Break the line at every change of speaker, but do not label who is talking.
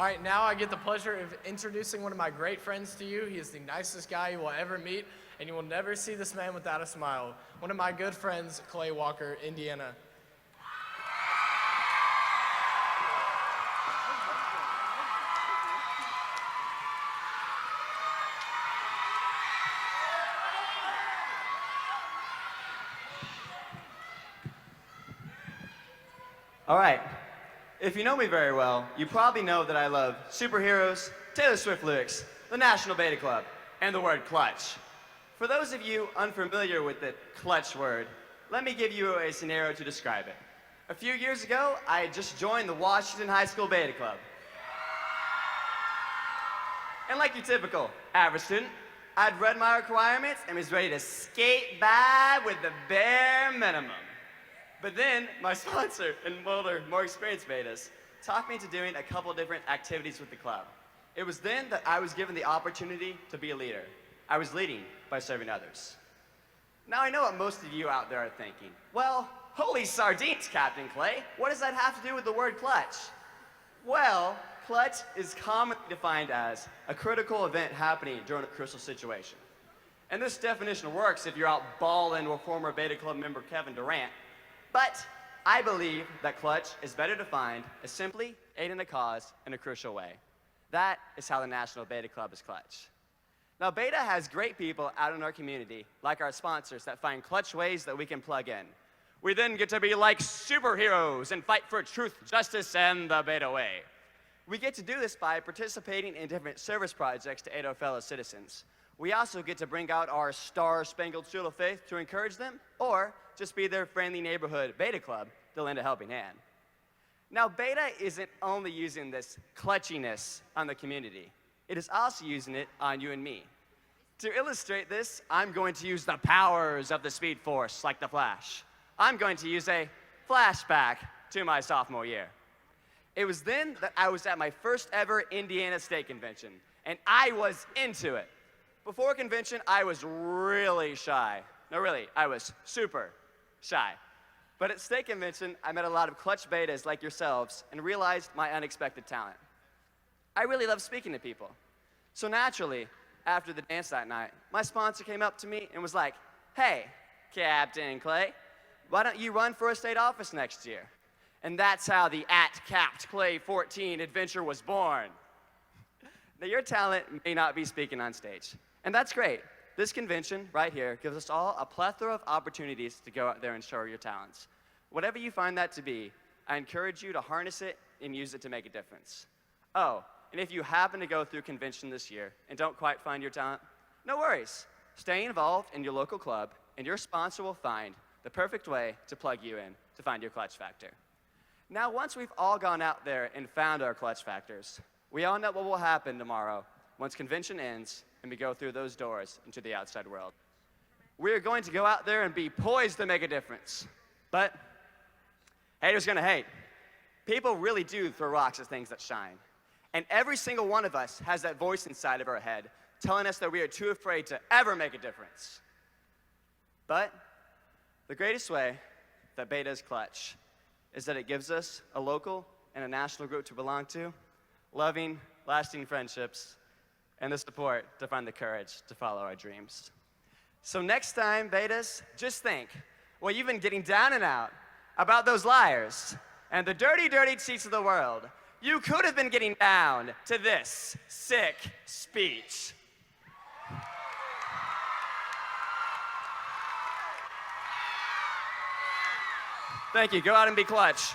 All right, now I get the pleasure of introducing one of my great friends to you. He is the nicest guy you will ever meet, and you will never see this man without a smile. One of my good friends, Clay Walker, Indiana.
All right. If you know me very well, you probably know that I love superheroes, Taylor Swift lyrics, the National Beta Club, and the word clutch. For those of you unfamiliar with the clutch word, let me give you a scenario to describe it. A few years ago, I had just joined the Washington High School Beta Club. And like your typical average student, I'd read my requirements and was ready to skate by with the bare minimum. But then, my sponsor and older, more experienced betas talked me into doing a couple different activities with the club. It was then that I was given the opportunity to be a leader. I was leading by serving others. Now I know what most of you out there are thinking. Well, holy sardines, Captain Clay. What does that have to do with the word clutch? Well, clutch is commonly defined as a critical event happening during a crucial situation. And this definition works if you're out balling with former Beta Club member Kevin Durant. But I believe that clutch is better defined as simply aiding a cause in a crucial way. That is how the National Beta Club is clutch. Now, Beta has great people out in our community, like our sponsors, that find clutch ways that we can plug in. We then get to be like superheroes and fight for truth, justice, and the Beta way. We get to do this by participating in different service projects to aid our fellow citizens. We also get to bring out our star-spangled shield of faith to encourage them, or just be their friendly neighborhood Beta Club to lend a helping hand. Now, Beta isn't only using this clutchiness on the community. It is also using it on you and me. To illustrate this, I'm going to use the powers of the Speed Force, like the Flash. I'm going to use a flashback to my sophomore year. It was then that I was at my first ever Indiana State Convention, and I was into it. Before convention, I was really shy. No, really, I was super shy. But at State Convention, I met a lot of clutch betas like yourselves and realized my unexpected talent. I really love speaking to people. So naturally, after the dance that night, my sponsor came up to me and was like, "Hey, Captain Clay, why don't you run for a state office next year?" And that's how the @CaptClay14 adventure was born. Now, your talent may not be speaking on stage, and that's great. This convention right here gives us all a plethora of opportunities to go out there and show your talents. Whatever you find that to be, I encourage you to harness it and use it to make a difference. Oh, and if you happen to go through convention this year and don't quite find your talent, no worries. Stay involved in your local club, and your sponsor will find the perfect way to plug you in to find your clutch factor. Now, once we've all gone out there and found our clutch factors, we all know what will happen tomorrow once convention ends and we go through those doors into the outside world. We're going to go out there and be poised to make a difference. But haters gonna hate. People really do throw rocks at things that shine. And every single one of us has that voice inside of our head telling us that we are too afraid to ever make a difference. But the greatest way that Beta is clutch is that it gives us a local and a national group to belong to, loving, lasting friendships, and the support to find the courage to follow our dreams. So next time, Betas, just think, well, you've been getting down and out about those liars and the dirty, dirty cheats of the world. You could have been getting down to this sick speech. Thank you. Go out and be clutch.